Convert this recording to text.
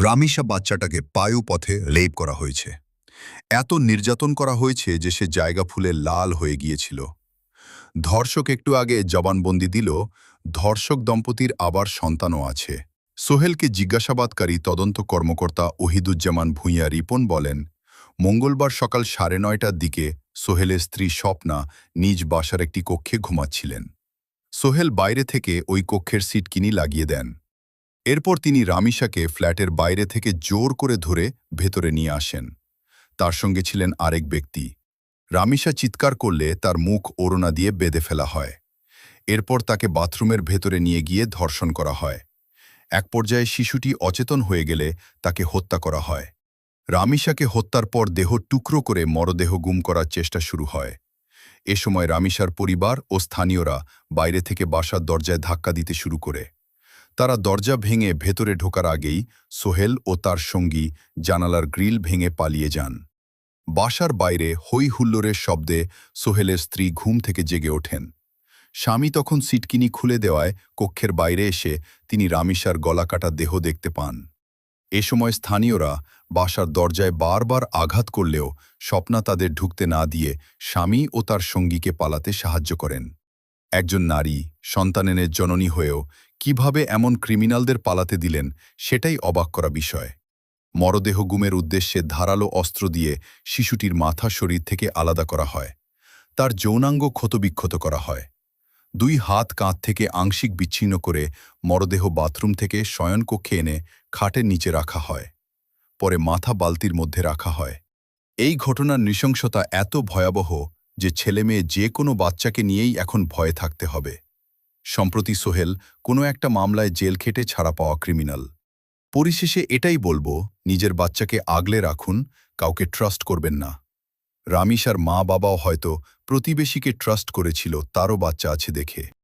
রামিসা বাচ্চাটাকে পায়ুপথে রেপ করা হয়েছে। এত নির্যাতন করা হয়েছে যে সে জায়গা ফুলে লাল হয়ে গিয়েছিল। ধর্ষক একটু আগে জবানবন্দি দিল, ধর্ষক দম্পতির আবার সন্তানও আছে। সোহেলকে জিজ্ঞাসাবাদকারী তদন্ত কর্মকর্তা ওহিদুজ্জামান ভূঁইয়া রিপন বলেন, মঙ্গলবার সকাল 9:30টার দিকে সোহেলের স্ত্রী স্বপ্না নিজ বাসার একটি কক্ষে ঘুমাচ্ছিলেন। সোহেল বাইরে থেকে ওই কক্ষের সিটকিনি লাগিয়ে দেন। এরপর তিনি রামিসাকে ফ্ল্যাটের বাইরে থেকে জোর করে ধরে ভেতরে নিয়ে আসেন। তার সঙ্গে ছিলেন আরেক ব্যক্তি। রামিসা চিৎকার করলে তার মুখ ওড়না দিয়ে বেঁধে ফেলা হয়। এরপর তাকে বাথরুমের ভেতরে নিয়ে গিয়ে ধর্ষণ করা হয়। এক পর্যায়ে শিশুটি অচেতন হয়ে গেলে তাকে হত্যা করা হয়। রামিসাকে হত্যার পর দেহ টুকরো করে মরদেহ গুম করার চেষ্টা শুরু হয়। এ সময় রামিসার পরিবার ও স্থানীয়রা বাইরে থেকে বাসার দরজায় ধাক্কা দিতে শুরু করে। তারা দরজা ভেঙে ভেতরে ঢোকার আগেই সোহেল ও তার সঙ্গী জানালার গ্রিল ভেঙে পালিয়ে যান। বাসার বাইরে হই হুল্লোড়ের শব্দে সোহেলের স্ত্রী ঘুম থেকে জেগে ওঠেন। স্বামী তখন সিটকিনি খুলে দেওয়ায় কক্ষের বাইরে এসে তিনি রামিসার গলাকাটা দেহ দেখতে পান। এ সময় স্থানীয়রা বাসার দরজায় বারবার আঘাত করলেও স্বপ্না তাদের ঢুকতে না দিয়ে স্বামী ও তার সঙ্গীকে পালাতে সাহায্য করেন। একজন নারী সন্তানের জননী হয়েও কিভাবে এমন ক্রিমিনালদের পালাতে দিলেন সেটাই অবাক করা বিষয়। মরদেহ গুমের উদ্দেশ্যে ধারালো অস্ত্র দিয়ে শিশুটির মাথা শরীর থেকে আলাদা করা হয়। তার যৌনাঙ্গ ক্ষতবিক্ষত করা হয়। 2 হাত কাঁধ থেকে আংশিক বিচ্ছিন্ন করে মরদেহ বাথরুম থেকে শয়নকক্ষে এনে খাটের নিচে রাখা হয়। পরে মাথা বালতির মধ্যে রাখা হয়। এই ঘটনার নৃশংসতা এত ভয়াবহ যে ছেলেমেয়ে যে কোনো বাচ্চাকে নিয়েই এখন ভয়ে থাকতে হবে। সম্প্রতি সোহেল কোনো একটা মামলায় জেল খেটে ছাড়া পাওয়া ক্রিমিনাল। পরিশেষে এটাই বলবো, নিজের বাচ্চাকে আগলে রাখুন, কাউকে ট্রাস্ট করবেন না। রামিসার মা বাবাও হয়তো প্রতিবেশীকে ট্রাস্ট করেছিল তারও বাচ্চা আছে দেখে।